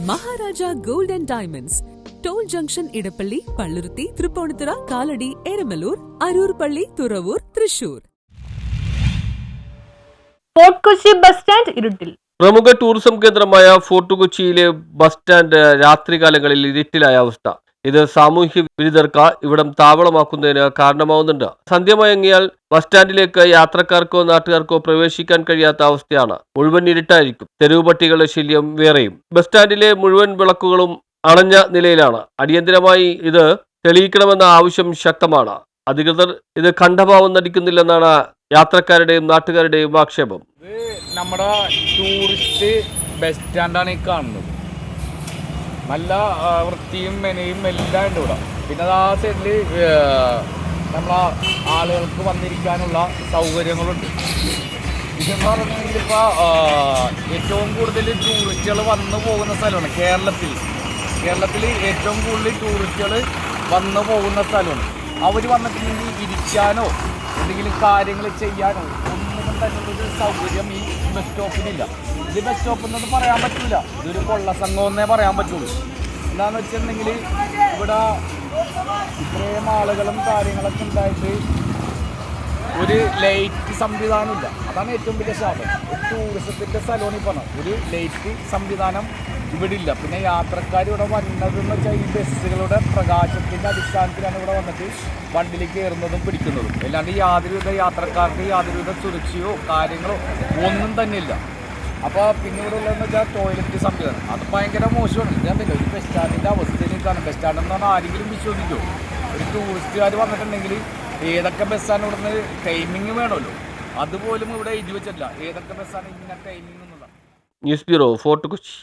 Maharaja gold and diamonds, toll junction, Edappally, Palluruthy, Thrippunithura, Kalady, Eramalloor, Aroor പള്ളി, Thuravoor, Thrissur. Fort Kochi bus stand ഇരുട്ടിൽ. പ്രമുഖ ടൂറിസം കേന്ദ്രമായ ഫോർട്ട് കൊച്ചിയിലെ ബസ് സ്റ്റാൻഡ് രാത്രികാലങ്ങളിൽ ഇരുട്ടിലായ അവസ്ഥ. ഇത് സാമൂഹ്യ വിരുദ്ധർക്ക് ഇവിടം താവളമാക്കുന്നതിന് കാരണമാവുന്നുണ്ട്. സന്ധ്യമയങ്ങിയാൽ ബസ് സ്റ്റാൻഡിലേക്ക് യാത്രക്കാർക്കോ നാട്ടുകാർക്കോ പ്രവേശിക്കാൻ കഴിയാത്ത അവസ്ഥയാണ്. മുഴുവൻ ഇരുട്ടായിരിക്കും. തെരുവ് പട്ടികളുടെ ശല്യം വേറെയും. ബസ് സ്റ്റാൻഡിലെ മുഴുവൻ വിളക്കുകളും അണഞ്ഞ നിലയിലാണ്. അടിയന്തരമായി ഇത് തെളിയിക്കണമെന്ന ആവശ്യം ശക്തമാണ്. അധികൃതർ ഇത് കണ്ഠഭാവം നടിക്കുന്നില്ലെന്നാണ് യാത്രക്കാരുടെയും നാട്ടുകാരുടെയും ആക്ഷേപം. നമ്മുടെ ടൂറിസ്റ്റ് ബസ് സ്റ്റാൻഡാണ് ഈ കാണുന്നത്. നല്ല വൃത്തിയും മെനയും എല്ലാം ഉണ്ട് ഇവിടെ. പിന്നെ ആ സൈഡിൽ നമ്മളെ ആളുകൾക്ക് വന്നിരിക്കാനുള്ള സൗകര്യങ്ങളുണ്ട്. ഇതെന്ന് പറഞ്ഞെങ്കിൽ ഇപ്പോൾ ഏറ്റവും കൂടുതൽ ടൂറിസ്റ്റുകൾ വന്നു പോകുന്ന സ്ഥലമാണ് കേരളത്തിൽ ഏറ്റവും കൂടുതൽ ടൂറിസ്റ്റുകൾ വന്നു പോകുന്ന സ്ഥലമാണ്. അവർ വന്നിട്ടുണ്ടെങ്കിൽ ഇരിക്കാനോ എന്തെങ്കിലും കാര്യങ്ങൾ ചെയ്യാനോ ഒന്നും തന്നെയുള്ളൊരു സൗകര്യം ഈ ബസ് സ്റ്റോപ്പിനില്ല. ഇത് ബസ് സ്റ്റോപ്പ് എന്നൊന്നും പറയാൻ പറ്റില്ല, ഇതൊരു കൊള്ളസംഘം എന്നേ പറയാൻ പറ്റുള്ളൂ. എന്താണെന്ന് വെച്ചിട്ടുണ്ടെങ്കിൽ ഇവിടെ ഇത്രയും ആളുകളും കാര്യങ്ങളൊക്കെ ഉണ്ടായിട്ട് ഒരു ലൈറ്റ് സംവിധാനമില്ല. അതാണ് ഏറ്റവും വലിയ ശാപം. ഒരു ടൂറിസത്തിൻ്റെ സ്ഥലമാണ് ഈ പറഞ്ഞത്. ഒരു ലൈറ്റ് സംവിധാനം ഇവിടെ ഇല്ല. പിന്നെ യാത്രക്കാർ ഇവിടെ വന്നതെന്ന് വെച്ചാൽ ഈ ബസ്സുകളുടെ പ്രകാശത്തിൻ്റെ അടിസ്ഥാനത്തിലാണ് ഇവിടെ വന്നിട്ട് വണ്ടിയിൽ കയറുന്നതും പിടിക്കുന്നതും. അല്ലാണ്ട് യാതൊരുവിധ യാത്രക്കാർക്ക് യാതൊരുവിധ സുരക്ഷയോ കാര്യങ്ങളോ ഒന്നും തന്നെ ഇല്ല. അപ്പോൾ പിന്നെ ഇവിടെ ഉള്ളതെന്ന് വെച്ചാൽ ടോയ്ലറ്റ് സംവിധാനം അത് ഭയങ്കര മോശമാണ്. ഞാൻ പിന്നെ ഒരു ബസ് സ്റ്റാൻഡിൻ്റെ അവസ്ഥയിലേക്കാണ്. ബസ് സ്റ്റാൻഡ് എന്ന് പറഞ്ഞാൽ ആരെങ്കിലും വിശ്വസിക്കുമോ? ഒരു ടൂറിസ്റ്റുകാർ വന്നിട്ടുണ്ടെങ്കിൽ ഏതൊക്കെ ബസ്സാണ് ഇവിടുന്ന് ടൈമിങ് വേണമല്ലോ, അതുപോലും ഇവിടെ എഴുതി വെച്ചിട്ടില്ല ഏതൊക്കെ ബസ്സാണ് ഇങ്ങനെ ടൈമിംഗ് എന്നുള്ള. News bureau, fort Kochi.